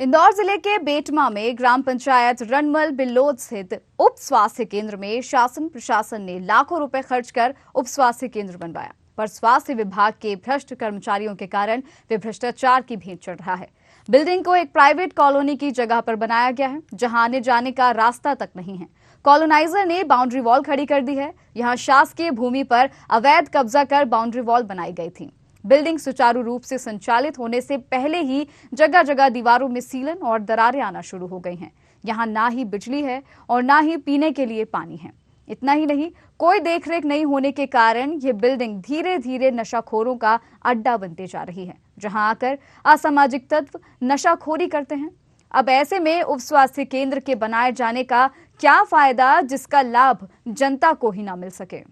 इंदौर जिले के बेटमा में ग्राम पंचायत रणमल बिल्लोद स्थित उप स्वास्थ्य केंद्र में शासन प्रशासन ने लाखों रुपए खर्च कर उप स्वास्थ्य केंद्र बनवाया, पर स्वास्थ्य विभाग के भ्रष्ट कर्मचारियों के कारण वे भ्रष्टाचार की भेंट चढ़ रहा है। बिल्डिंग को एक प्राइवेट कॉलोनी की जगह पर बनाया गया है, जहां आने जाने का रास्ता तक नहीं है। कॉलोनाइजर ने बाउंड्री वॉल खड़ी कर दी है। यहां शासकीय भूमि पर अवैध कब्जा कर बाउंड्री वॉल बनाई गई थी। बिल्डिंग सुचारू रूप से संचालित होने से पहले ही जगह जगह दीवारों में सीलन और दरारें आना शुरू हो गई हैं। यहां ना ही बिजली है और ना ही पीने के लिए पानी है। इतना ही नहीं, कोई देखरेख नहीं होने के कारण ये बिल्डिंग धीरे धीरे नशाखोरों का अड्डा बनते जा रही है, जहां आकर असामाजिक तत्व नशाखोरी करते हैं। अब ऐसे में उप स्वास्थ्य केंद्र के बनाए जाने का क्या फायदा, जिसका लाभ जनता को ही ना मिल सके।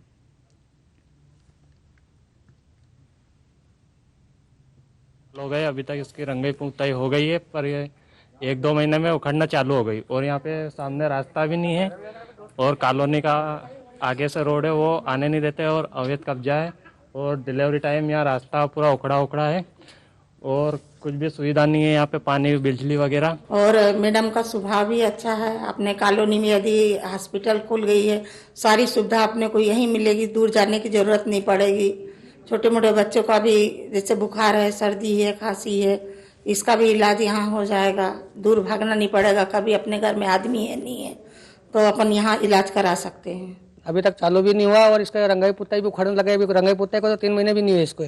हो गए, अभी तक इसकी रंगाई पुताई हो गई है, पर ये 1-2 महीने में उखड़ना चालू हो गई। और यहाँ पे सामने रास्ता भी नहीं है और कॉलोनी का आगे से रोड है वो आने नहीं देते और अवैध कब्जा है और डिलीवरी टाइम यहाँ रास्ता पूरा उखड़ा है और कुछ भी सुविधा नहीं है यहाँ पे, पानी बिजली वगैरह। और मैडम का स्वभाव भी अच्छा है। अपने कॉलोनी में यदि हॉस्पिटल खुल गई है, सारी सुविधा अपने को यहीं मिलेगी, दूर जाने की जरूरत नहीं पड़ेगी। छोटे मोटे बच्चों का भी जैसे बुखार है, सर्दी है, खांसी है, इसका भी इलाज यहाँ हो जाएगा। दूर भागना नहीं पड़ेगा, कभी अपने घर में आदमी है नहीं है तो अपन यहाँ इलाज करा सकते हैं। अभी तक चालू भी नहीं हुआ और इसका रंगाई पुताई भी उखड़ने लगे। अभी रंगाई पुताई को तो 3 महीने भी नहीं हुए इसको।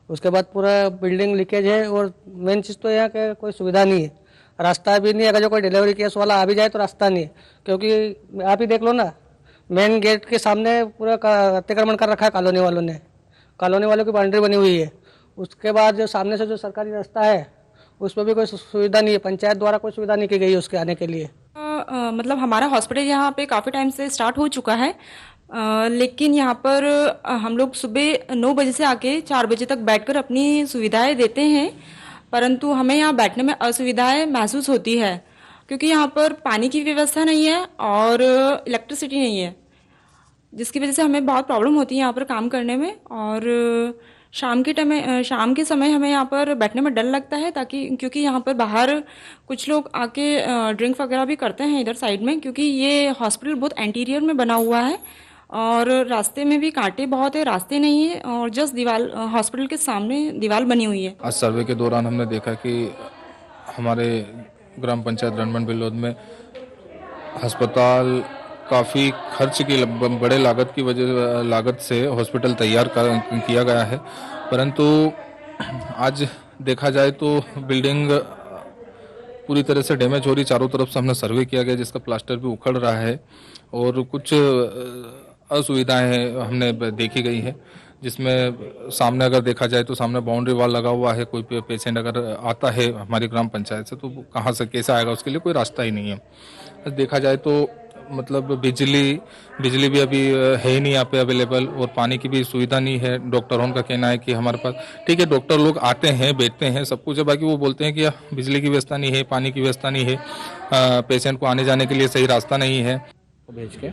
उसके बाद पूरा बिल्डिंग लीकेज है और मेन चीज़ तो यहाँ के कोई सुविधा नहीं है, रास्ता भी नहीं है। अगर जो कोई डिलीवरी केस वाला आ भी जाए तो रास्ता नहीं है, क्योंकि आप ही देख लो ना, मेन गेट के सामने पूरा अतिक्रमण कर रखा है कॉलोनी वालों ने। कॉलोनी वालों की बाउंड्री बनी हुई है। उसके बाद जो सामने से जो सरकारी रास्ता है उसमें भी कोई सुविधा नहीं है, पंचायत द्वारा कोई सुविधा नहीं की गई है उसके आने के लिए। मतलब हमारा हॉस्पिटल यहाँ पे काफ़ी टाइम से स्टार्ट हो चुका है, लेकिन यहाँ पर हम लोग सुबह 9 बजे से आके 4 बजे तक बैठकर अपनी सुविधाएं देते हैं, परंतु हमें यहाँ बैठने में असुविधाएं महसूस होती है, क्योंकि यहाँ पर पानी की व्यवस्था नहीं है और इलेक्ट्रिसिटी नहीं है, जिसकी वजह से हमें बहुत प्रॉब्लम होती है यहाँ पर काम करने में। और शाम के समय हमें यहाँ पर बैठने में डर लगता है, क्योंकि यहाँ पर बाहर कुछ लोग आके ड्रिंक वगैरह भी करते हैं इधर साइड में, क्योंकि ये हॉस्पिटल बहुत एंटीरियर में बना हुआ है और रास्ते में भी कांटे बहुत है, रास्ते नहीं है और जस्ट दीवार हॉस्पिटल के सामने दीवार बनी हुई है। आज सर्वे के दौरान हमने देखा कि हमारे ग्राम पंचायत रणमल बिल्लोद में अस्पताल काफ़ी खर्च की बड़े लागत से हॉस्पिटल तैयार किया गया है, परंतु आज देखा जाए तो बिल्डिंग पूरी तरह से डैमेज हो रही। चारों तरफ से हमने सर्वे किया गया जिसका प्लास्टर भी उखड़ रहा है और कुछ असुविधाएं हमने देखी गई है, जिसमें सामने अगर देखा जाए तो सामने बाउंड्री वॉल लगा हुआ है। कोई पेशेंट अगर आता है हमारी ग्राम पंचायत से तो कहाँ से कैसे आएगा, उसके लिए कोई रास्ता ही नहीं है। देखा जाए तो मतलब बिजली भी अभी है ही नहीं यहाँ पे अवेलेबल और पानी की भी सुविधा नहीं है। डॉक्टरों का कहना है कि हमारे पास ठीक है, डॉक्टर लोग आते हैं, बैठते हैं, सब कुछ है, बाकी वो बोलते हैं कि बिजली की व्यवस्था नहीं है, पानी की व्यवस्था नहीं है, पेशेंट को आने जाने के लिए सही रास्ता नहीं है। भेज के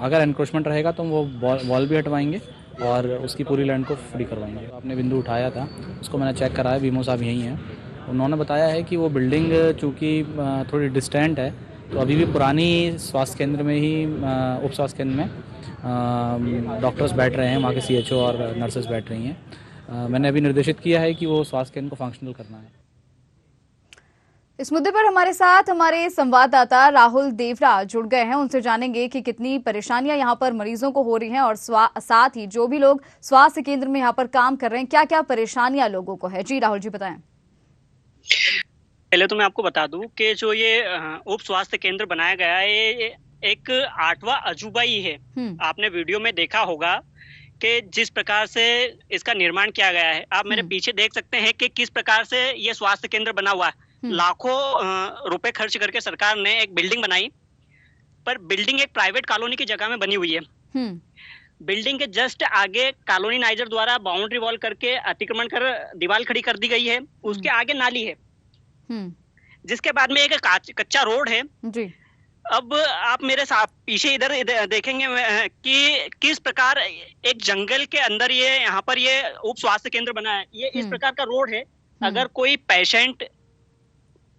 अगर एनक्रोचमेंट रहेगा तो वो वॉल भी हटवाएंगे और उसकी पूरी लैंड को फ्री करवाएंगे। आपने बिंदु उठाया था, उसको मैंने चेक कराया, बीमो साहब यहीं हैं। उन्होंने बताया है कि वो बिल्डिंग चूँकि थोड़ी डिस्टेंट है तो अभी भी पुरानी स्वास्थ्य केंद्र में ही, उप स्वास्थ्य केंद्र में डॉक्टर्स बैठ रहे हैं, वहाँ के CHO और नर्सेस बैठ रही हैं। मैंने अभी निर्देशित किया है कि वो स्वास्थ्य केंद्र को फंक्शनल करना है। इस मुद्दे पर हमारे साथ हमारे संवाददाता राहुल देवरा जुड़ गए हैं। उनसे जानेंगे कि कितनी परेशानियां यहाँ पर मरीजों को हो रही हैं और साथ ही जो भी लोग स्वास्थ्य केंद्र में यहाँ पर काम कर रहे हैं, क्या क्या परेशानियां लोगों को है। जी राहुल जी, बताएं। पहले तो मैं आपको बता दूं कि जो ये उप स्वास्थ्य केंद्र बनाया गया है, ये एक 8वां अजूबा ही है। आपने वीडियो में देखा होगा कि जिस प्रकार से इसका निर्माण किया गया है, आप मेरे पीछे देख सकते हैं कि किस प्रकार से ये स्वास्थ्य केंद्र बना हुआ है। लाखों रुपए खर्च करके सरकार ने एक बिल्डिंग बनाई, पर बिल्डिंग एक प्राइवेट कॉलोनी की जगह में बनी हुई है। बिल्डिंग के जस्ट आगे कॉलोनीनाइजर द्वारा बाउंड्री वॉल करके अतिक्रमण कर दीवार खड़ी कर दी गई है। उसके आगे नाली है, जिसके बाद में एक कच्चा रोड है जी। अब आप मेरे साथ पीछे इधर देखेंगे कि किस प्रकार एक जंगल के अंदर ये यहाँ पर ये उप स्वास्थ्य केंद्र बना है। ये इस प्रकार का रोड है। अगर कोई पेशेंट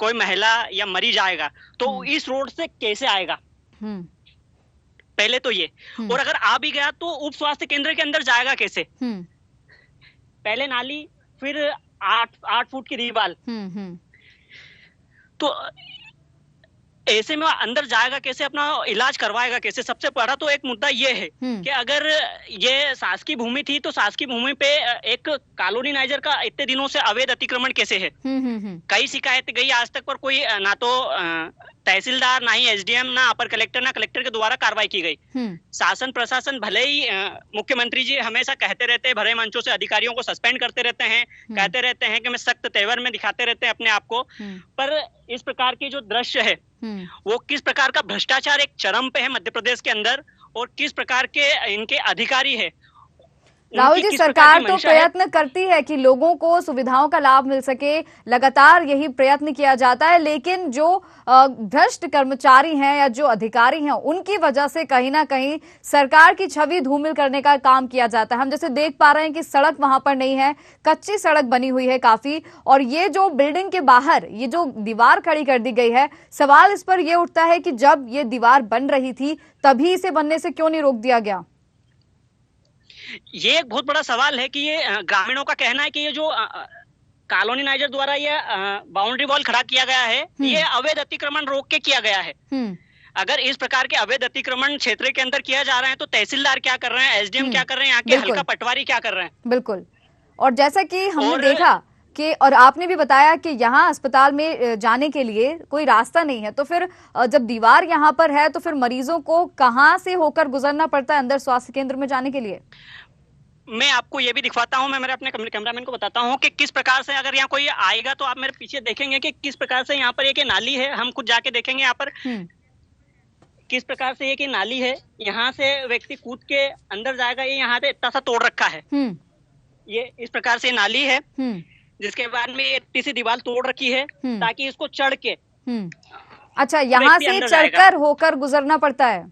कोई महिला या मरीज आएगा तो इस रोड से कैसे आएगा, पहले तो ये। और अगर आ भी गया तो उप स्वास्थ्य केंद्र के अंदर जाएगा कैसे, पहले नाली फिर 8 फुट की दीवार, तो ऐसे में अंदर जाएगा कैसे, अपना इलाज करवाएगा कैसे। सबसे बड़ा तो एक मुद्दा ये है कि अगर ये शासकीय भूमि थी तो शासकीय भूमि पे एक कॉलोनीनाइजर का इतने दिनों से अवैध अतिक्रमण कैसे है। कई शिकायत गई आज तक, पर कोई ना तो तहसीलदार, ना ही एसडीएम, ना अपर कलेक्टर, ना कलेक्टर के द्वारा कार्रवाई की गई। शासन प्रशासन भले ही मुख्यमंत्री जी हमेशा कहते रहते हैं, भरे मंचों से अधिकारियों को सस्पेंड करते रहते हैं, कहते रहते हैं कि मैं सख्त तेवर में दिखाते रहते हैं अपने आप को, पर इस प्रकार की जो दृश्य है वो किस प्रकार का भ्रष्टाचार एक चरम पे है मध्य प्रदेश के अंदर, और किस प्रकार के इनके अधिकारी है। राहुल जी, सरकार तो प्रयत्न करती है कि लोगों को सुविधाओं का लाभ मिल सके, लगातार यही प्रयत्न किया जाता है, लेकिन जो भ्रष्ट कर्मचारी हैं या जो अधिकारी हैं उनकी वजह से कहीं ना कहीं सरकार की छवि धूमिल करने का काम किया जाता है। हम जैसे देख पा रहे हैं कि सड़क वहां पर नहीं है, कच्ची सड़क बनी हुई है काफी, और ये जो बिल्डिंग के बाहर ये जो दीवार खड़ी कर दी गई है, सवाल इस पर यह उठता है कि जब ये दीवार बन रही थी तभी इसे बनने से क्यों नहीं रोक दिया गया। ये एक बहुत बड़ा सवाल है कि ये ग्रामीणों का कहना है कि ये जो कॉलोनीनाइजर द्वारा ये बाउंड्री वॉल खड़ा किया गया है, ये अवैध अतिक्रमण रोक के किया गया है। अगर इस प्रकार के अवैध अतिक्रमण क्षेत्र के अंदर किया जा रहा है तो तहसीलदार क्या कर रहे हैं, एसडीएम क्या कर रहे हैं, यहाँ के हल्का पटवारी क्या कर रहे हैं। बिल्कुल, और जैसा कि हमने देखा कि, और आपने भी बताया कि यहाँ अस्पताल में जाने के लिए कोई रास्ता नहीं है, तो फिर जब दीवार यहाँ पर है तो फिर मरीजों को कहाँ से होकर गुजरना पड़ता है अंदर स्वास्थ्य केंद्र में जाने के लिए। मैं आपको ये भी दिखवाता हूँ, मैं मेरे अपने कैमरामैन को बताता हूँ कि किस प्रकार से अगर यहाँ कोई आएगा तो आप मेरे पीछे देखेंगे कि किस प्रकार से यहाँ पर एक नाली है, हम खुद जाके देखेंगे यहाँ पर किस प्रकार से एक नाली है, यहाँ से व्यक्ति कूद के अंदर जाएगा, ये यहाँ से इतना सा तोड़ रखा है, ये इस प्रकार से नाली है, जिसके बाद में इतनी सी दीवार तोड़ रखी है ताकि इसको चढ़ के अच्छा यहाँ से चढ़कर होकर गुजरना पड़ता है।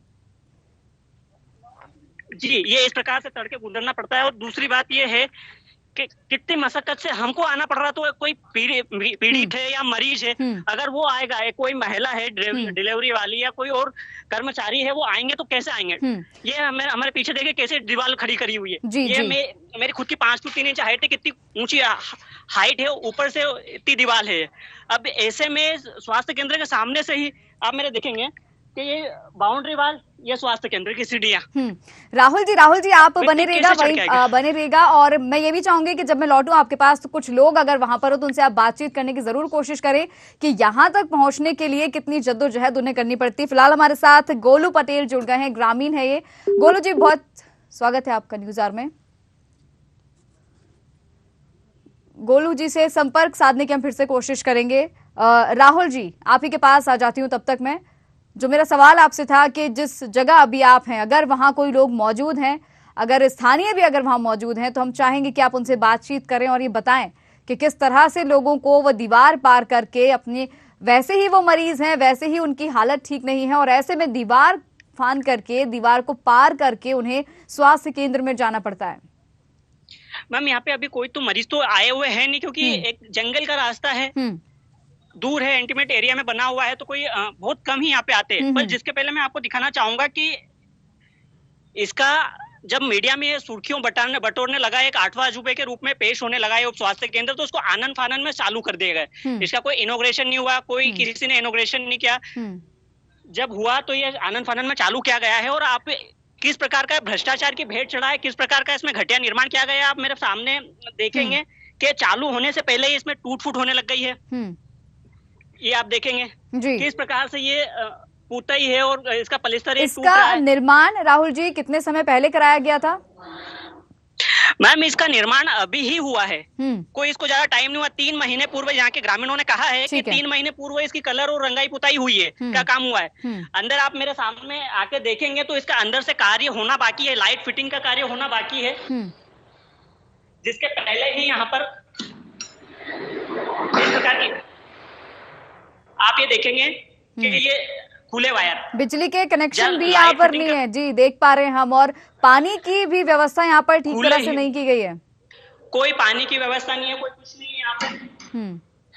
जी, ये इस प्रकार से तड़के गुजरना पड़ता है। और दूसरी बात ये है कि कितनी मशक्कत से हमको आना पड़ रहा, तो कोई पीड़ित है या मरीज है, अगर वो आएगा, कोई महिला है डिलीवरी वाली या कोई और कर्मचारी है, वो आएंगे तो कैसे आएंगे। ये हमारे पीछे देखिए कैसे दीवार खड़ी करी हुई है, ये मेरी खुद की 5 फुट 3 इंच हाइट है, कितनी ऊंची हाइट है, ऊपर से इतनी दीवार है। अब ऐसे में स्वास्थ्य केंद्र के सामने से ही आप मेरे देखेंगे कि ये बाउंड्री वाल, ये स्वास्थ्य केंद्र की सीढ़ियां। राहुल जी आप बने रहेगा, और मैं ये भी चाहूंगी कि जब मैं लौटूं आपके पास तो कुछ लोग अगर वहां पर हो तो उनसे आप बातचीत करने की जरूर कोशिश करें कि यहां तक पहुंचने के लिए कितनी जद्दोजहद उन्हें करनी पड़ती है। फिलहाल हमारे साथ गोलू पटेल जुड़ गए हैं, ग्रामीण है ये। गोलू जी, बहुत स्वागत है आपका न्यूज़ आवर में। गोलू जी से संपर्क साधने की हम फिर से कोशिश करेंगे। राहुल जी, आप ही के पास आ जाती हूँ तब तक मैं। जो मेरा सवाल आपसे था कि जिस जगह अभी आप हैं, अगर वहां कोई लोग मौजूद हैं, अगर स्थानीय भी अगर वहां मौजूद हैं, तो हम चाहेंगे कि आप उनसे बातचीत करें और ये बताएं कि किस तरह से लोगों को वो दीवार पार करके अपने, वैसे ही वो मरीज हैं, वैसे ही उनकी हालत ठीक नहीं है, और ऐसे में दीवार फान करके, दीवार को पार करके उन्हें स्वास्थ्य केंद्र में जाना पड़ता है। मैम, यहाँ पे अभी कोई तो मरीज तो आए हुए हैं नहीं, क्योंकि एक जंगल का रास्ता है, दूर है, इंटीमेट एरिया में बना हुआ है, तो कोई बहुत कम ही यहाँ पे आते हैं। पर जिसके पहले मैं आपको दिखाना चाहूंगा कि इसका जब मीडिया में सुर्खियों बटोरने लगा, एक 8वां अजूबे के रूप में पेश होने लगा ये उप स्वास्थ्य केंद्र, तो उसको आनन फानन में चालू कर दिया गया। इसका कोई इनॉग्रेशन नहीं हुआ, कोई किसी ने इनॉग्रेशन नहीं किया। जब हुआ तो ये आनन फानन में चालू किया गया है, और आप किस प्रकार का भ्रष्टाचार की भेंट चढ़ा है, किस प्रकार का इसमें घटिया निर्माण किया गया है, आप मेरे सामने देखेंगे कि चालू होने से पहले ही इसमें टूट फूट होने लग गई है। ये आप देखेंगे किस प्रकार से ये पुताई है और इसका पलिस्तर इसका निर्माण राहुल जी कितने समय पहले कराया गया था? मैम, इसका निर्माण अभी ही हुआ है, कोई इसको ज्यादा टाइम नहीं हुआ। 3 महीने पूर्व यहाँ के ग्रामीणों ने कहा है कि 3 महीने पूर्व इसकी कलर और रंगाई पुताई हुई है, क्या काम हुआ है। अंदर आप मेरे सामने आके देखेंगे तो इसका अंदर से कार्य होना बाकी है, लाइट फिटिंग का कार्य होना बाकी है, जिसके पहले ही यहाँ पर इस प्रकार की आप ये देखेंगे कि ये खुले वायर, बिजली के कनेक्शन भी यहाँ पर नहीं है जी, देख पा रहे हैं हम, और पानी की भी व्यवस्था यहाँ पर ठीक तरह से नहीं की गई है। कोई पानी की व्यवस्था नहीं है, कोई कुछ नहीं है यहाँ पे।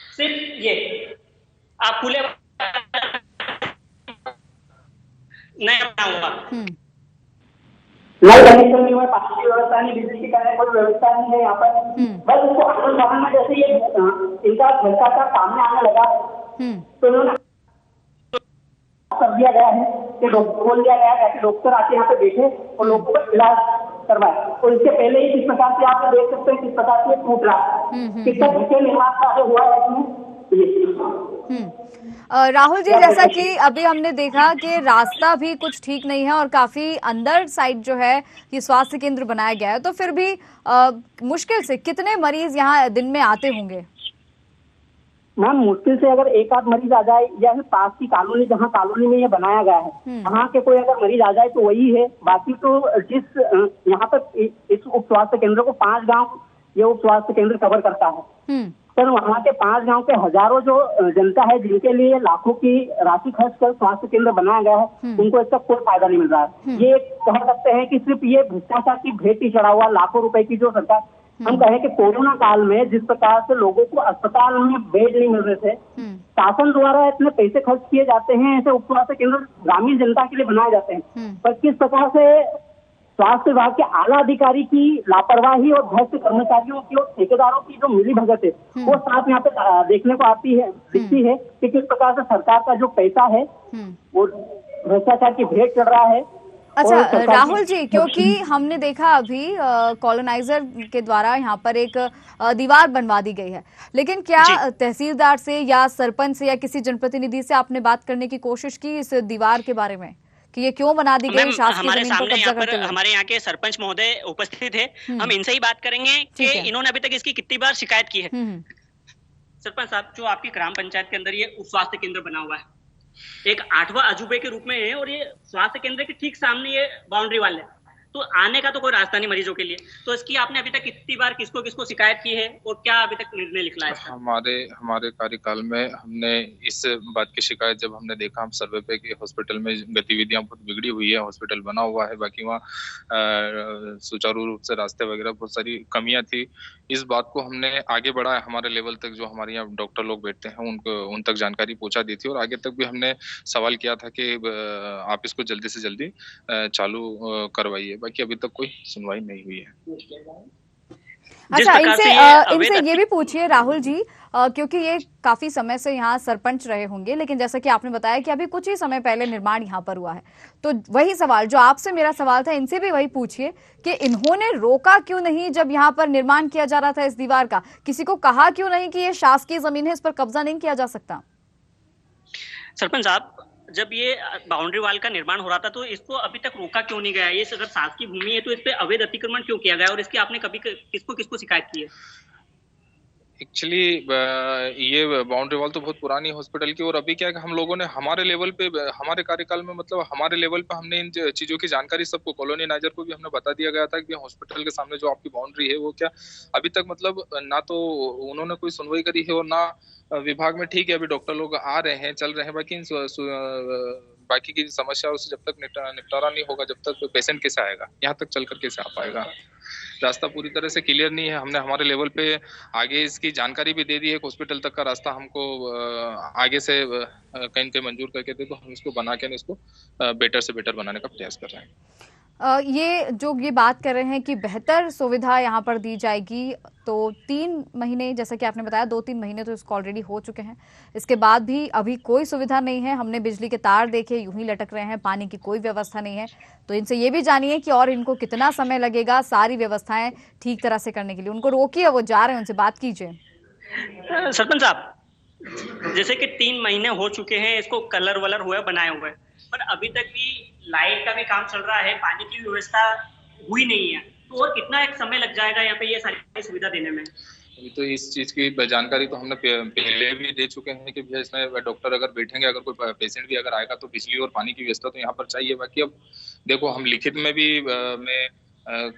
सिर्फ आप खुले नहीं बना हुआ, नल कनेक्शन नहीं हुआ, पानी की व्यवस्था नहीं, बिजली की कोई व्यवस्था नहीं है यहाँ पर। बस उसको आंदोलन में जैसे ये इनका भ्रष्टाचार सामने आने लगा तो उन्होंने कर दिया गया है कि बोल दिया गया है कि डॉक्टर आके यहाँ पे बैठे और लोगों का इलाज करवाए। और इसके पहले ही किस प्रकार से आप देख सकते हैं किस प्रकार से टूट रहा है, कितना धक्के निर्माण का हुआ है। राहुल जी, जैसा कि अभी हमने देखा कि रास्ता भी कुछ ठीक नहीं है और काफी अंदर साइड जो है ये स्वास्थ्य केंद्र बनाया गया है, तो फिर भी मुश्किल से कितने मरीज यहाँ दिन में आते होंगे? मैम मुश्किल से अगर एक आध मरीज आ जाए या फिर पास की कॉलोनी जहाँ कॉलोनी में ये बनाया गया है वहाँ के कोई अगर मरीज आ जाए तो वही है। बाकी तो जिस यहाँ पर इस उप स्वास्थ्य केंद्र को 5 गांव ये उप स्वास्थ्य केंद्र कवर करता है, पर वहाँ के 5 गांव के हजारों जो जनता है जिनके लिए लाखों की राशि खर्च कर स्वास्थ्य केंद्र बनाया गया है उनको इसका कोई फायदा नहीं मिल रहा है। ये कह सकते हैं कि सिर्फ ये भ्रष्टाचार की भेंट ही चढ़ा हुआ लाखों रुपए की जो सरकार, हम कहें कि कोरोना काल में जिस प्रकार से लोगों को अस्पताल में बेड नहीं मिल रहे थे, शासन द्वारा इतने पैसे खर्च किए जाते हैं, ऐसे उप स्वास्थ्य केंद्र ग्रामीण जनता के लिए बनाए जाते हैं, पर किस प्रकार से स्वास्थ्य विभाग के आला अधिकारी की लापरवाही और भ्रष्ट कर्मचारियों की और ठेकेदारों की जो मिलीभगत है वो साफ यहाँ पे देखने को आती है, दिखती है कि किस प्रकार से सरकार का जो पैसा है वो भ्रष्टाचार की भेंट चढ़ रहा है। अच्छा राहुल जी, क्योंकि हमने देखा अभी कॉलोनाइजर के द्वारा यहाँ पर एक दीवार बनवा दी गई है, लेकिन क्या तहसीलदार से या सरपंच से या किसी जनप्रतिनिधि से आपने बात करने की कोशिश की इस दीवार के बारे में कि ये क्यों बना दी गई? हमारे सामने यहाँ पर हमारे यहाँ के सरपंच महोदय उपस्थित है, हम इनसे ही बात करेंगे कि इन्होंने अभी तक इसकी कितनी बार शिकायत की है। सरपंच साहब, जो आपकी ग्राम पंचायत के अंदर ये उप स्वास्थ्य केंद्र बना हुआ है, एक 8वां अजूबे के रूप में है और ये स्वास्थ्य केंद्र के ठीक सामने ये बाउंड्री वाल है, तो आने का तो कोई रास्ता नहीं मरीजों के लिए, तो इसकी आपने अभी तक कितनी बार किसको किसको शिकायत की है और क्या अभी तक निर्णय निकला है? हमारे कार्यकाल में हमने इस बात की शिकायत जब हमने देखा हम सर्वे पे कि हॉस्पिटल में गतिविधियां बहुत बिगड़ी हुई है, हॉस्पिटल बना हुआ है, बाकी वहाँ सुचारू रूप से रास्ते वगैरह बहुत सारी कमियां थी, इस बात को हमने आगे बढ़ाया हमारे लेवल तक, जो हमारे यहाँ डॉक्टर लोग बैठते हैं उन तक जानकारी पहुंचा दी थी और आगे तक भी हमने सवाल किया था कि आप इसको जल्दी से जल्दी चालू करवाइए, बाकी अभी तक कोई सुनवाई नहीं हुई है। अच्छा, इनसे ये भी पूछिए राहुल जी, क्योंकि ये काफी समय से यहाँ सरपंच रहे होंगे, लेकिन जैसा कि आपने बताया कि अभी कुछ ही समय पहले निर्माण यहाँ पर हुआ है, तो वही सवाल जो आपसे मेरा सवाल था, इनसे भी वही पूछिए कि इन्होंने रोका क्यों नहीं जब यहाँ पर निर्माण किया जा रहा था इस दीवार का? किसी को कहा क्यों नहीं कि ये शासकीय जमीन है, इस पर कब्जा नहीं किया जा सकता? सरपंच साहब, जब ये बाउंड्री वाल का निर्माण हो रहा था तो इसको अभी तक रोका क्यों नहीं गया? ये अगर शासकीय भूमि है तो इस पे अवैध अतिक्रमण क्यों किया गया और इसकी आपने कभी किसको किसको शिकायत की है? एक्चुअली ये बाउंड्री वॉल तो बहुत पुरानी हॉस्पिटल की, और अभी क्या है कि हम लोगों ने हमारे लेवल पे, हमारे कार्यकाल में मतलब हमारे लेवल पे हमने इन चीजों की जानकारी सबको, कॉलोनाइजर को भी हमने बता दिया गया था कि हॉस्पिटल के सामने जो आपकी बाउंड्री है वो क्या अभी तक मतलब ना तो उन्होंने कोई सुनवाई करी है और ना विभाग में। ठीक है, अभी डॉक्टर लोग आ रहे हैं, चल रहे हैं, बाकी की समस्या से जब तक निपटारा नहीं होगा, जब तक पेशेंट कैसे आएगा, यहाँ तक चलकर कैसे आ पाएगा? रास्ता पूरी तरह से क्लियर नहीं है। हमने हमारे लेवल पे आगे इसकी जानकारी भी दे दी है, हॉस्पिटल तक का रास्ता हमको आगे से कहीं मंजूर करके दे, तो हम इसको बना के इसको बेटर से बेटर बनाने का प्रयास कर रहे हैं। ये बात कर रहे हैं कि बेहतर सुविधा यहाँ पर दी जाएगी, तो 3 महीने जैसा कि आपने बताया 2-3 महीने तो इसको ऑलरेडी हो चुके हैं, इसके बाद भी अभी कोई सुविधा नहीं है। हमने बिजली के तार देखे यूं ही लटक रहे हैं, पानी की कोई व्यवस्था नहीं है, तो इनसे ये भी जानिए कि और इनको कितना समय लगेगा सारी व्यवस्थाएं ठीक तरह से करने के लिए। उनको रोकिए, वो जा रहे हैं, उनसे बात कीजिए। सरपंच साहब, जैसे कि 3 महीने हो चुके हैं, इसको कलर वलर हुआ बनाए हुए, पर अभी तक भी लाइट का भी काम चल रहा है, पानी की व्यवस्था हुई नहीं है, तो और कितना एक समय लग जाएगा यहाँ पे ये सारी सुविधा देने में? अभी तो इस चीज की जानकारी तो हमने पहले भी दे चुके हैं कि भैया इसमें डॉक्टर अगर बैठेंगे, अगर कोई पेशेंट भी अगर आएगा तो बिजली और पानी की व्यवस्था तो यहाँ पर चाहिए। बाकी अब देखो, हम लिखित में भी मैं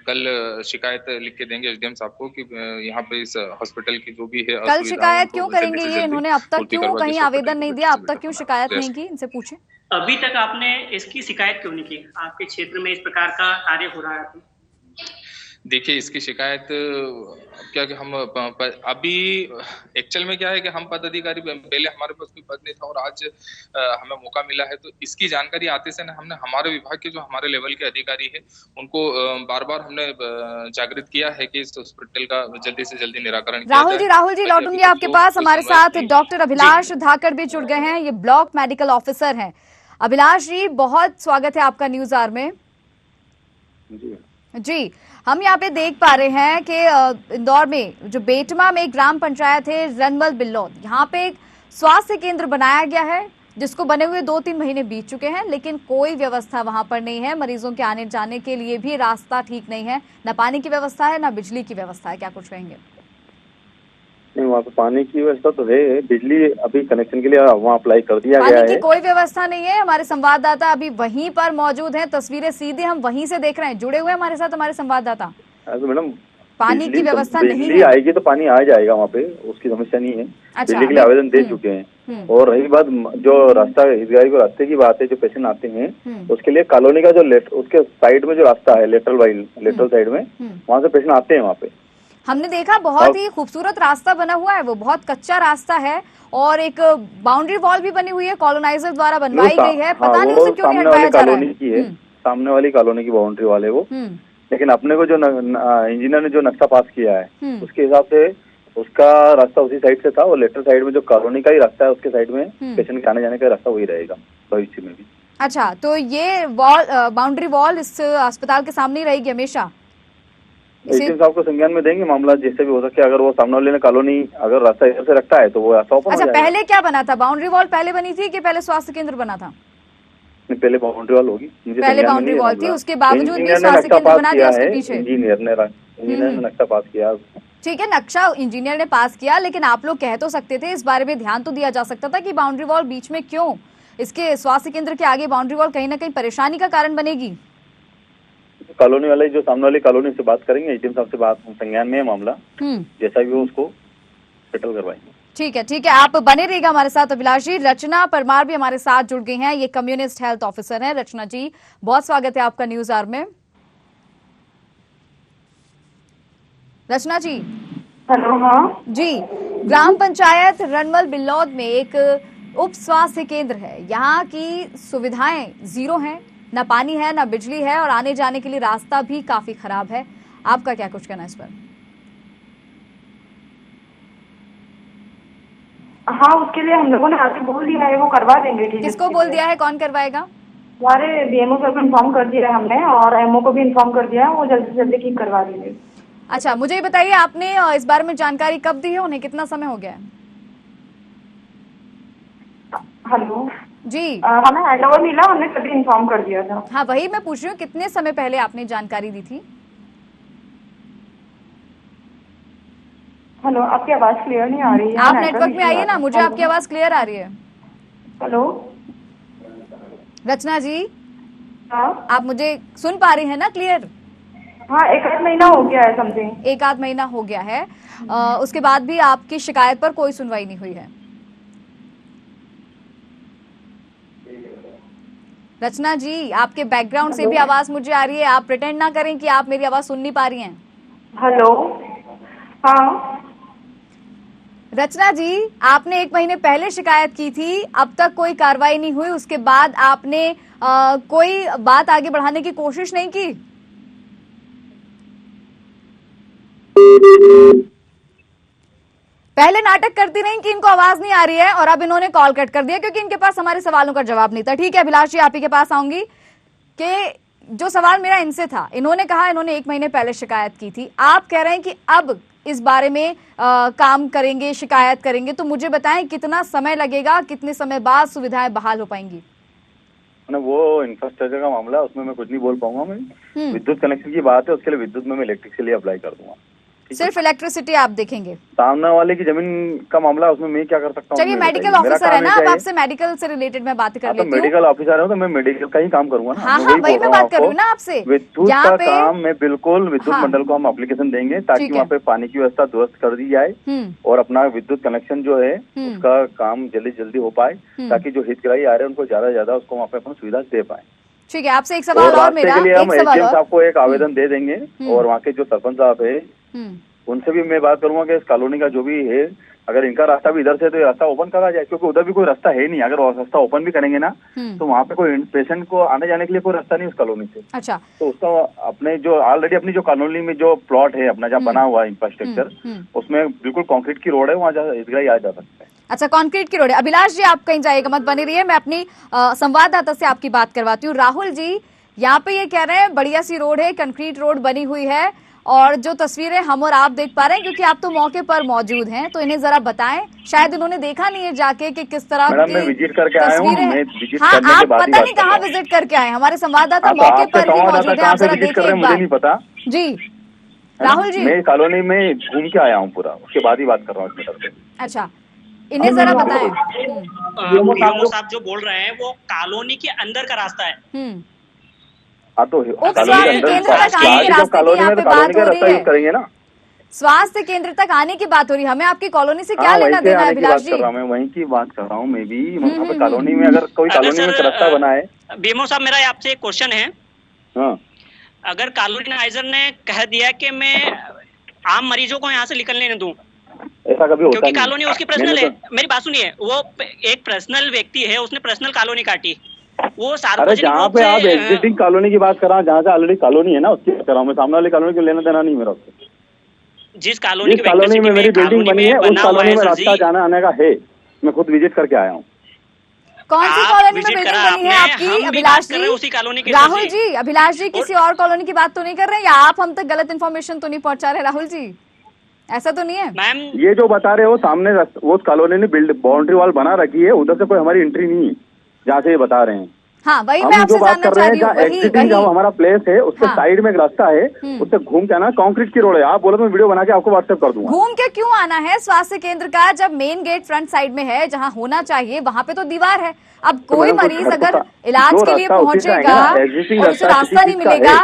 कल शिकायत लिख के देंगे एसडीएम साहब को कि यहाँ पे इस हॉस्पिटल की जो भी है। कल शिकायत क्यों करेंगे ये? इन्होंने अब तक क्यों कहीं आवेदन नहीं दिया? अब तक क्यों शिकायत नहीं की? इनसे पूछे। अभी तक आपने इसकी शिकायत क्यों नहीं की? आपके क्षेत्र में इस प्रकार का कार्य हो रहा है? देखिए इसकी शिकायत क्या कि हम अभी एक्चुअल में क्या है कि हम पदाधिकारी पहले हमारे पास कोई पद नहीं था और आज हमें मौका मिला है, तो इसकी जानकारी आते से हमने हमारे विभाग के जो हमारे लेवल के अधिकारी है उनको बार बार हमने जागृत किया है कि इस हॉस्पिटल का जल्दी से जल्दी निराकरण किया जाए। राहुल जी लौटूंगी आपके पास। हमारे साथ डॉक्टर अभिलाष धाकड़ भी जुड़ गए हैं, ये ब्लॉक मेडिकल ऑफिसर हैं। अभिलाष जी, बहुत स्वागत है आपका न्यूज आवर में। जी, हम यहाँ पे देख पा रहे हैं कि इंदौर में जो बेटमा में ग्राम पंचायत है रनमल बिल्लौद, यहाँ पे एक स्वास्थ्य केंद्र बनाया गया है जिसको बने हुए 2-3 महीने बीत चुके हैं, लेकिन कोई व्यवस्था वहां पर नहीं है। मरीजों के आने जाने के लिए भी रास्ता ठीक नहीं है, न पानी की व्यवस्था है न बिजली की व्यवस्था है। क्या कुछ कहेंगे? नहीं, वहाँ पे पानी की व्यवस्था तो है, बिजली अभी कनेक्शन के लिए वहाँ अप्लाई कर दिया गया है। पानी की कोई व्यवस्था नहीं है। हमारे संवाददाता अभी वहीं पर मौजूद हैं, तस्वीरें सीधे हम वहीं से देख रहे हैं। जुड़े हुए हमारे साथ हमारे संवाददाता। तो मैडम पानी की व्यवस्था नहीं है। बिजली आएगी तो पानी आ जाएगा वहाँ पे, उसकी समस्या नहीं है। अच्छा, बिजली के लिए आवेदन दे चुके हैं। और रही बात जो रास्ता हितग्राही को रास्ते की बात है, जो पेशेंट आते हैं उसके लिए कॉलोनी का जो उसके साइड में जो रास्ता है लेटरल साइड में, वहाँ से पेशेंट आते हैं। वहाँ पे हमने देखा बहुत ही खूबसूरत रास्ता बना हुआ है, वो बहुत कच्चा रास्ता है और एक बाउंड्री वॉल भी बनी हुई है, कॉलोनाइजर द्वारा बनवाई गई है। पता नहीं उसे क्यों नहीं हटाया जा रहा है। सामने वाली कॉलोनी की बाउंड्री वॉल है वो, लेकिन अपने को जो इंजीनियर ने जो नक्शा पास किया है उसके हिसाब से उसका रास्ता उसी साइड से था, और लेटर साइड में जो कॉलोनी का ही रास्ता है उसके साइड में पेशेंट के आने जाने का रास्ता वही रहेगा भविष्य में भी। अच्छा, तो ये वॉल बाउंड्री वॉल इस अस्पताल के सामने ही रहेगी हमेशा? एसडीएम साहब को संज्ञान में देंगे मामला, जैसे भी हो सके। अगर वो सामने वाले ने कॉलोनी अगर रास्ता इधर से रखता है तो वो रास्ता ओपन हो जाएगा। पहले क्या बना था? बाउंड्री वॉल पहले बनी थी कि पहले स्वास्थ्य केंद्र बना था? पहले बाउंड्री वॉल होगी, पहले बाउंड्री वॉल थी, उसके बावजूद भी स्वास्थ्य केंद्र बना दिया उसके पीछे। इंजीनियर ने नक्शा पास किया। ठीक है, नक्शा इंजीनियर ने पास किया, लेकिन आप लोग कह तो सकते थे, इस बारे में ध्यान तो दिया जा सकता था कि बाउंड्री वॉल बीच में क्यों? इसके स्वास्थ्य केंद्र के आगे बाउंड्री वॉल कहीं ना कहीं परेशानी का कारण बनेगी। कॉलोनी वाले जो सामने वाली कॉलोनी से बात करेंगे, एसडीएम साहब से बात, संज्ञान में है मामला, जैसा भी हो उसको सेटल करवाएंगे। ठीक है, आप बने रहिएगा हमारे साथ अभिलाष जी। रचना परमार भी हमारे साथ जुड़ गई हैं, ये कम्युनिस्ट हेल्थ ऑफिसर हैं। रचना जी, बहुत स्वागत है आपका न्यूज आवर में। रचना जी। हेलो। हाँ जी, ग्राम पंचायत रनमल बिल्लौद में एक उप स्वास्थ्य केंद्र है, यहाँ की सुविधाएं जीरो हैं, न पानी है न बिजली है और आने जाने के लिए रास्ता भी काफी खराब है। आपका क्या कुछ कहना है इस पर? हाँ, उसके लिए हम लोगों ने आके बोल दिया है, वो करवा देंगे। ठीक है। किसको बोल दिया है? कौन करवाएगा? हमारे बीएमओ सर को इन्फॉर्म कर दिया है हमने, और एमओ को भी इन्फॉर्म कर दिया है, वो जल्दी से जल्दी ठीक करवा देंगे। अच्छा, मुझे ये बताइए, आपने इस बारे में जानकारी कब दी है? उन्हें कितना समय हो गया है? हेलो जी, हमें हैंडओवर मिला, हमने तभी इन्फॉर्म कर दिया था। हाँ, वही मैं पूछ रही हूँ, कितने समय पहले आपने जानकारी दी थी? हेलो, आपकी आवाज क्लियर नहीं आ रही है। आप नेटवर्क में आइए ना, मुझे आपकी आवाज क्लियर आ रही है। हेलो रचना जी। हाँ, आप मुझे सुन पा रही हैं ना क्लियर? हाँ, 1-8 महीना हो गया है समथिंग। 1-8 महीना हो गया है। उसके बाद भी आपकी शिकायत पर कोई सुनवाई नहीं हुई है। रचना जी, आपके बैकग्राउंड से भी आवाज मुझे आ रही है, आप प्रिटेंड ना करें कि आप मेरी आवाज सुन नहीं पा रही हैं। हेलो। हाँ रचना जी, आपने 1 महीने पहले शिकायत की थी, अब तक कोई कार्रवाई नहीं हुई, उसके बाद आपने कोई बात आगे बढ़ाने की कोशिश नहीं की? पहले नाटक करती रही कि इनको आवाज नहीं आ रही है और अब इन्होंने कॉल कट कर दिया क्योंकि इनके पास हमारे सवालों का जवाब नहीं था। ठीक है अभिलाष जी, आप ही के पास आऊंगी कि जो सवाल मेरा इनसे था, इन्होंने कहा इन्होंने 1 महीने पहले शिकायत की थी, आप कह रहे हैं कि अब इस बारे में काम करेंगे, शिकायत करेंगे, तो मुझे बताएं कितना समय लगेगा, कितने समय बाद सुविधाएं बहाल हो पाएंगी? वो इंफ्रास्ट्रक्चर का मामला है, उसमें मैं कुछ नहीं बोल पाऊंगा। मैं विद्युत कनेक्शन की बात है, उसके लिए विद्युत में मैं इलेक्ट्रिक के लिए अप्लाई कर दूंगा। सिर्फ इलेक्ट्रिसिटी आप देखेंगे? सामने वाले की जमीन का मामला है, उसमें मैं क्या कर सकता हूँ? चलिए, मेडिकल ऑफिसर है ना, अब आपसे मेडिकल से रिलेटेड मैं बात कर लेती हूँ। मेडिकल ऑफिसर है तो मैं मेडिकल का ही काम करूंगा ना। हाँ, वही मैं बात कर रही हूँ ना आपसे। विद्युत का काम मैं बिल्कुल विद्युत मंडल को हम एप्लीकेशन देंगे ताकि वहाँ पे पानी की व्यवस्था दुरुस्त कर दी जाए और अपना विद्युत कनेक्शन जो है उसका काम जल्दी जल्दी हो पाए ताकि जो हितग्राही आ रहे हैं उनको ज्यादा से ज्यादा उसको वहाँ पे अपन सुविधा दे पाए। ठीक है, आपसे एक सवाल और मेरा, के लिए हम एक सवाल एसडीएम और। साहब को एक आवेदन दे देंगे और वहाँ के जो सरपंच साहब है उनसे भी मैं बात करूंगा कि इस कॉलोनी का जो भी है, अगर इनका रास्ता भी इधर से तो ये रास्ता ओपन करा जाए, क्योंकि उधर भी कोई रास्ता है नहीं। अगर रास्ता ओपन भी करेंगे ना तो वहाँ पे कोई पेशेंट को आने जाने के लिए कोई रास्ता नहीं उस कॉलोनी से। अच्छा, तो उसका अपने जो ऑलरेडी अपनी जो कॉलोनी में जो प्लॉट है अपना जहाँ बना हुआ है इंफ्रास्ट्रक्चर, उसमें बिल्कुल कंक्रीट की रोड है, वहाँ इधर ही आ जा सकता है। अच्छा, कंक्रीट की रोड है। अभिलाष जी, आप कहीं जाइएगा मत, बनी रहिए, मैं अपनी संवाददाता से आपकी बात करवाती हूँ। राहुल जी, यहाँ पे ये कह रहे हैं बढ़िया सी रोड है, कंक्रीट रोड बनी हुई है, और जो तस्वीरें हम और आप देख पा रहे हैं, क्योंकि आप तो मौके पर मौजूद हैं, तो इन्हें जरा बताएं, शायद इन्होंने देखा नहीं है जाके कि किस तरह की मैं विजिट करके आया हूँ। मैं विजिट हाँ, करने आप के बाद पता नहीं कहाँ विजिट करके आए, हमारे संवाददाता मौके पर ही मौजूद है, आप जरा देखिए एक मुझे नहीं पता जी। राहुल जी, मैं कॉलोनी में घूम के आया हूँ पूरा, उसके बाद ही बात कर रहा हूँ इसमें से। अच्छा, इन्हें जरा बताएं। बीएमओ साहब जो बोल रहे हैं वो कॉलोनी के अंदर का रास्ता है। हाँ, तो स्वास्थ्य केंद्र तक आने के रास्ते की यहाँ पे बात हो रही है, करेंगे ना, स्वास्थ्य केंद्र तक आने की बात हो रही है, हमें आपकी कॉलोनी से क्या लेना देना है अभिलाष जी? मैं वहीं की बात कर रहा हूँ। मैं भी वहाँ पे कॉलोनी में, अगर कोई कॉलोनी में रास्ता बना है। बीएमओ साहब, मेरा आपसे एक क्वेश्चन है। हाँ, अगर कॉलोनाइजर ने कह दिया कि मैं आम मरीजों को यहाँ से निकलने नहीं दूं, ऐसा कभी होता क्योंकि नहीं। कॉलोनी उसकी पर्सनल है। मेरी बात सुनिए, वो एक पर्सनल व्यक्ति है, उसने पर्सनल कॉलोनी काटी, वो अरे सार्वजनिक जहाँ रूप पे आप से एग्जिस्टिंग कॉलोनी की बात कर रहा हूँ, जहाँ से ऑलरेडी कॉलोनी है ना, उसकी बात कर रहा हूँ मैं। सामने वाली कॉलोनी को लेना देना नहीं मेरा उससे। जिस कॉलोनी में मेरी बिल्डिंग बनी है, उस कॉलोनी में रास्ता जाने आने का है। मैं खुद विजिट करके आया हूँ। कौन सी कॉलोनी में बिल्डिंग बनी है आपकी अभिलाष जी? उसी कॉलोनी की। राहुल जी, अभिलाष जी किसी और कॉलोनी की बात तो नहीं कर रहे हैं, या आप हम तक गलत इन्फॉर्मेशन तो नहीं पहुंचा रहे? राहुल जी, ऐसा तो नहीं है मैम? ये जो बता रहे हो सामने वो कॉलोनी ने बाउंड्री वॉल बना रखी है, उधर से कोई हमारी एंट्री नहीं है जहाँ से ये बता रहे हैं। हाँ, वही मैं आपसे जानना चाह रही हूँ। एग्जिटिंग जहाँ हमारा प्लेस है उसके साइड में एक रास्ता है, उससे घूम के आना, कंक्रीट की रोड है। आप बोलो तो मैं वीडियो बना के आपको व्हाट्सएप कर दूंगा। घूम के क्यों आना है स्वास्थ्य केंद्र का, जब मेन गेट फ्रंट साइड में है, जहाँ होना चाहिए वहाँ पे तो दीवार है। अब कोई मरीज अगर इलाज के लिए पहुंचेगा और उसे रास्ता नहीं मिलेगा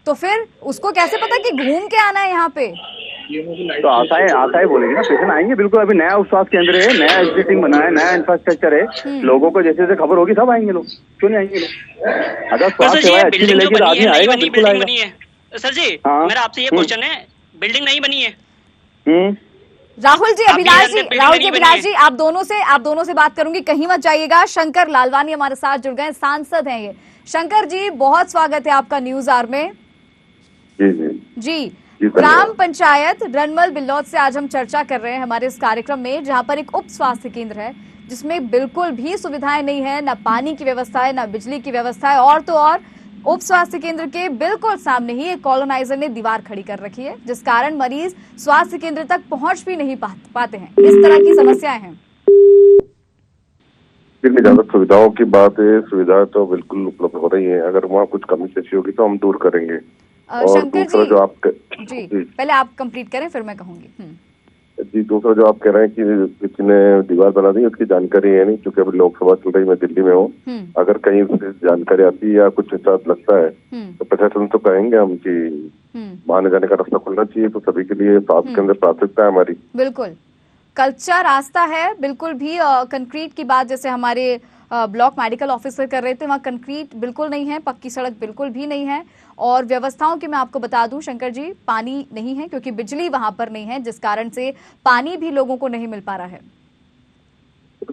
तो फिर उसको कैसे पता कि घूम के आना है यहाँ पे? तो आता है बोलेंगे ना, पेशेंट आएंगे बिल्कुल। अभी नया उप स्वास्थ्य केंद्र है, नया एग्जिटिंग बना है, नया इंफ्रास्ट्रक्चर है, लोगों को जैसे जैसे खबर होगी सब आएंगे लोग, क्यों नहीं आएंगे लोग? अगर स्वास्थ्य सेवा अच्छी मिलेगी तो आदमी आएगा, बिल्कुल आएगा। सर जी, मेरा आपसे ये क्वेश्चन है, बिल्डिंग नहीं बनी है। राहुल जी, अभिलाष जी, आप दोनों से बात करूंगी, कहीं मत जाइएगा। शंकर लालवानी हमारे साथ जुड़ गए, सांसद हैं ये। शंकर जी, बहुत स्वागत है आपका न्यूज आवर में। जी, ग्राम पंचायत रनमल बिल्लौद से आज हम चर्चा कर रहे हैं हमारे इस कार्यक्रम में, जहां पर एक उप स्वास्थ्य केंद्र है जिसमें बिल्कुल भी सुविधाएं नहीं है, न पानी की व्यवस्था है, न बिजली की व्यवस्था है, और तो और उप स्वास्थ्य केंद्र के बिल्कुल सामने ही एक कॉलोनाइजर ने दीवार खड़ी कर रखी है, जिस कारण मरीज स्वास्थ्य केंद्र तक पहुंच भी नहीं पाते हैं। इस तरह की समस्याएं हैं। ज्यादा सुविधाओं की बात है, सुविधाएं तो बिल्कुल उपलब्ध हो रही है। अगर वहाँ कुछ कमी पेशी होगी तो हम दूर करेंगे। और दूसरा जो आप जी, पहले आप कंप्लीट करें फिर मैं कहूंगी। जी, दूसरा जो आप कह रहे हैं कि किसी ने दीवार बना दी, उसकी जानकारी है नहीं, क्योंकि अभी लोकसभा चल रही, मैं दिल्ली में हूँ। अगर कहीं से जानकारी आती है या कुछ ऐसा लगता है तो प्रशासन तो कहेंगे हम कि आने जाने का रास्ता खुलना चाहिए। तो सभी के लिए स्वास्थ्य केंद्र प्राथमिकता है हमारी। बिल्कुल कच्चा रास्ता है, बिल्कुल भी कंक्रीट की बात जैसे हमारे ब्लॉक मेडिकल ऑफिसर कर रहे थे, वहाँ कंक्रीट बिल्कुल नहीं है, पक्की सड़क बिल्कुल भी नहीं है, और व्यवस्थाओं की मैं आपको बता दूं शंकर जी, पानी नहीं है क्योंकि बिजली वहां पर नहीं है, जिस कारण से पानी भी लोगों को नहीं मिल पा रहा है।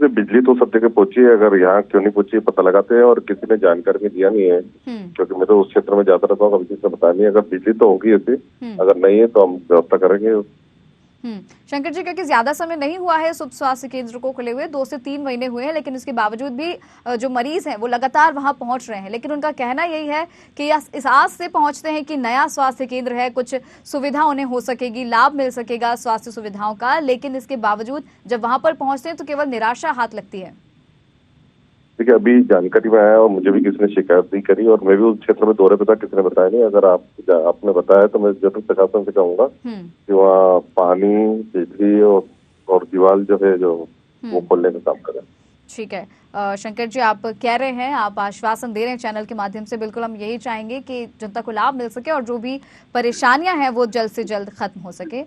बिजली तो सब जगह पहुंची है, अगर यहाँ क्यों नहीं पहुंची पता लगाते हैं, और किसी ने जानकारी दिया नहीं है, क्योंकि मैं तो उस क्षेत्र में जाता रहता हूँ, कभी किसी ने बताया नहीं। अगर बिजली तो होगी ऐसी, अगर नहीं है तो हम व्यवस्था करेंगे। शंकर जी, क्योंकि ज्यादा समय नहीं हुआ है उप स्वास्थ्य केंद्र को खुले हुए, 2 से 3 महीने हुए हैं, लेकिन इसके बावजूद भी जो मरीज हैं वो लगातार वहां पहुंच रहे हैं। लेकिन उनका कहना यही है कि इस आस से पहुंचते हैं कि नया स्वास्थ्य केंद्र है, कुछ सुविधा उन्हें हो सकेगी, लाभ मिल सकेगा स्वास्थ्य सुविधाओं का, लेकिन इसके बावजूद जब वहां पर पहुंचते हैं तो केवल निराशा हाथ लगती है। देखिए, अभी जानकारी में आया और मुझे भी किसी ने शिकायत नहीं करी, और मैं भी उस क्षेत्र में दौरे पे था, किसी ने बताया नहीं। अगर आपने बताया तो मैं जरूर प्रशासन से कहूंगा कि वहाँ पानी, बिजली और दीवार जो है जो वो खोलने का काम करें। ठीक है शंकर जी, आप कह रहे हैं, आप आश्वासन दे रहे हैं चैनल के माध्यम से, बिल्कुल हम यही चाहेंगे कि जनता को लाभ मिल सके और जो भी परेशानियां हैं वो जल्द से जल्द खत्म हो सके।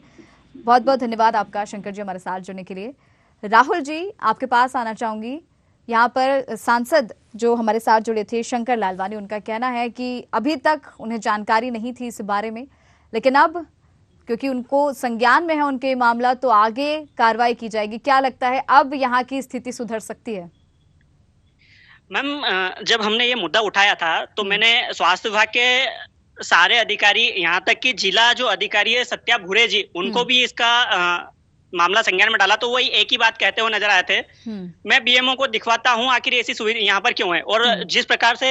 बहुत बहुत धन्यवाद आपका शंकर जी हमारे साथ जुड़ने के लिए। राहुल जी, आपके पास आना चाहूंगी। यहाँ पर सांसद जो हमारे साथ जुड़े थे शंकर लालवानी, उनका कहना है कि अभी तक उन्हें जानकारी नहीं थी इस बारे में, लेकिन अब क्योंकि उनको संज्ञान में है उनके मामला, तो आगे कार्रवाई की जाएगी। क्या लगता है अब यहाँ की स्थिति सुधर सकती है? मैम, जब हमने ये मुद्दा उठाया था तो मैंने स्वास्थ्य विभाग के सारे अधिकारी, यहाँ तक कि जिला जो अधिकारी है सत्या भूरे जी, उनको भी इसका मामला संज्ञान में डाला, तो वही एक ही बात कहते हुए नजर आए थे, मैं बीएमओ को दिखवाता हूँ आखिर ऐसी सुविधा यहाँ पर क्यों है। और जिस प्रकार से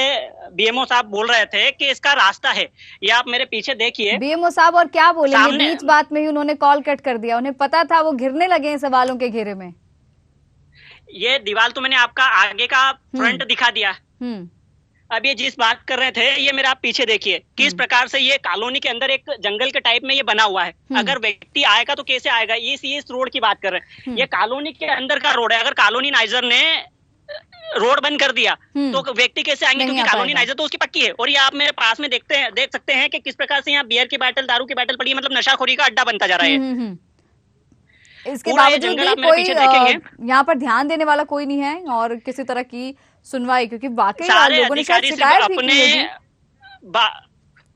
बीएमओ साहब बोल रहे थे कि इसका रास्ता है, ये आप मेरे पीछे देखिए। बीएमओ साहब और क्या बोलेंगे, बीच बात में ही उन्होंने कॉल कट कर दिया, उन्हें पता था, वो घिरने लगे हैं सवालों के घेरे में। ये दीवार तो मैंने आपका आगे का फ्रंट दिखा दिया, अब ये जिस बात कर रहे थे ये मेरा आप पीछे देखिए किस प्रकार से ये कॉलोनी के अंदर एक जंगल के टाइप में ये बना हुआ है। अगर व्यक्ति आएगा तो कैसे आएगा, इस रोड की बात कर रहे हैं, ये कॉलोनी के अंदर का रोड है। अगर कॉलोनीनाइजर ने रोड बंद कर दिया तो व्यक्ति कैसे आएंगे, क्योंकि कॉलोनीनाइजर तो उसकी पक्की है। और ये आप मेरे पास में देख सकते हैं कि किस प्रकार से यहाँ बियर की बैटल, दारू की बैटल पड़ी है, मतलब नशाखोरी का अड्डा बनता जा रहा है। इसके बावजूद भी कोई यहाँ पर ध्यान देने वाला कोई नहीं है और किसी तरह की सुनवाई, क्योंकि वाकई लोगों ने शायद शिकायत भी की होगी।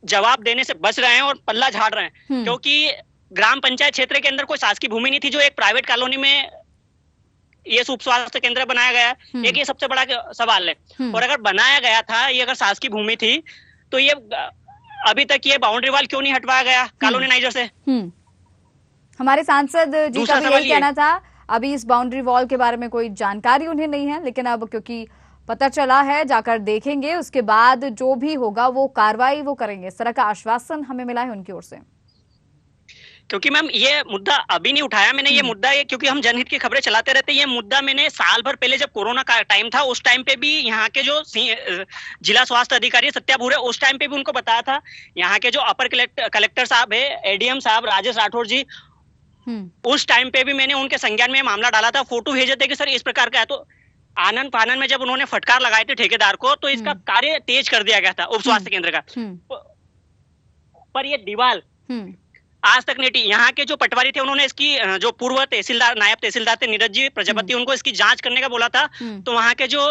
जवाब देने से बच रहे हैं और पल्ला झाड़ रहे हैं, क्योंकि ग्राम पंचायत क्षेत्र के अंदर कोई शासकीय भूमि नहीं थी जो एक प्राइवेट कॉलोनी में ये उप स्वास्थ्य केंद्र बनाया गया है। एक ये सबसे बड़ा सवाल है। और अगर बनाया गया था, ये अगर शासकीय भूमि थी, तो ये अभी तक ये बाउंड्री वॉल क्यों नहीं हटवाया गया कॉलोनीनाइजर से? हमारे सांसद जी का भी यही कहना था, अभी इस बाउंड्री वॉल के बारे में कोई जानकारी उन्हें नहीं है, लेकिन अब क्योंकि पता चला है जाकर देखेंगे, उसके बाद जो भी होगा वो कार्रवाई वो करेंगे, इस तरह का आश्वासन हमें मिला है उनकी ओर से। क्योंकि मैम ये मुद्दा अभी नहीं उठाया मैंने, ये मुद्दा क्योंकि हम जनहित की खबरें चलाते रहते हैं, ये मुद्दा मैंने साल भर पहले जब कोरोना का टाइम था उस टाइम पे भी यहाँ के जो जिला स्वास्थ्य अधिकारी सत्या भूरे, उस टाइम पे भी उनको बताया था। यहाँ के जो अपर कलेक्टर साहब है, एडीएम साहब राजेश राठौर जी, उस टाइम पे भी मैंने उनके संज्ञान में मामला डाला था, फोटो भेजे थे कि सर इस प्रकार का है। तो आनंद फानन में जब उन्होंने फटकार लगाए थे ठेकेदार को, तो इसका कार्य तेज कर दिया गया था उप स्वास्थ्य केंद्र का। पर ये दीवार आज तक नहीं टी। यहाँ के जो पटवारी थे उन्होंने इसकी जो पूर्व तहसीलदार, नायब तहसीलदार थे नीरज जी प्रजापति, उनको इसकी जांच करने का बोला था। तो वहाँ के जो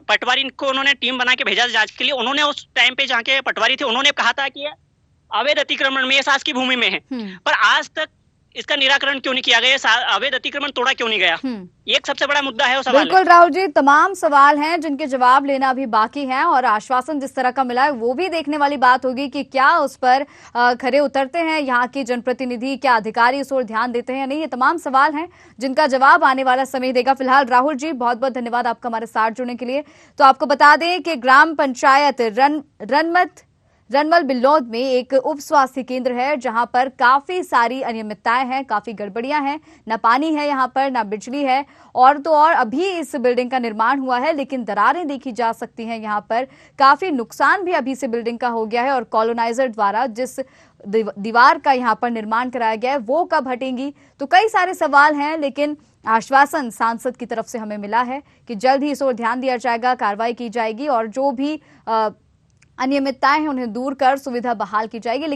पटवारी को उन्होंने टीम बना के भेजा जांच के लिए। उन्होंने उस टाइम पे जहाँ के पटवारी थे उन्होंने कहा था कि अवैध अतिक्रमण में ये शासकीय भूमि में है, पर आज तक इसका निराकरण क्यों नहीं किया गया, अवैध अतिक्रमण तोड़ा क्यों नहीं गया? ये एक सबसे बड़ा मुद्दा है। बिल्कुल राहुल जी, तमाम सवाल हैं जिनके जवाब लेना अभी बाकी है, और आश्वासन जिस तरह का मिला है वो भी देखने वाली बात होगी कि क्या उस पर खरे उतरते हैं यहाँ के जनप्रतिनिधि, क्या अधिकारी उस ओर ध्यान देते हैं या नहीं। ये तमाम सवाल हैं जिनका जवाब आने वाला समय देगा। फिलहाल राहुल जी, बहुत बहुत धन्यवाद आपका हमारे साथ जुड़ने के लिए। तो आपको बता दें कि ग्राम पंचायत रनमल बिल्लौद में एक उप स्वास्थ्य केंद्र है जहां पर काफी सारी अनियमितताएं हैं, काफी गड़बड़ियां हैं, न पानी है यहाँ पर, न बिजली है, और तो और अभी इस बिल्डिंग का निर्माण हुआ है लेकिन दरारें देखी जा सकती हैं यहाँ पर। काफी नुकसान भी अभी से बिल्डिंग का हो गया है, और कॉलोनाइजर द्वारा जिस दीवार का यहाँ पर निर्माण कराया गया है वो कब हटेंगी, तो कई सारे सवाल हैं। लेकिन आश्वासन सांसद की तरफ से हमें मिला है कि जल्द ही इस ओर ध्यान दिया जाएगा, कार्रवाई की जाएगी और जो भी अनियमितताएं हैं उन्हें दूर कर सुविधा बहाल की जाएगी।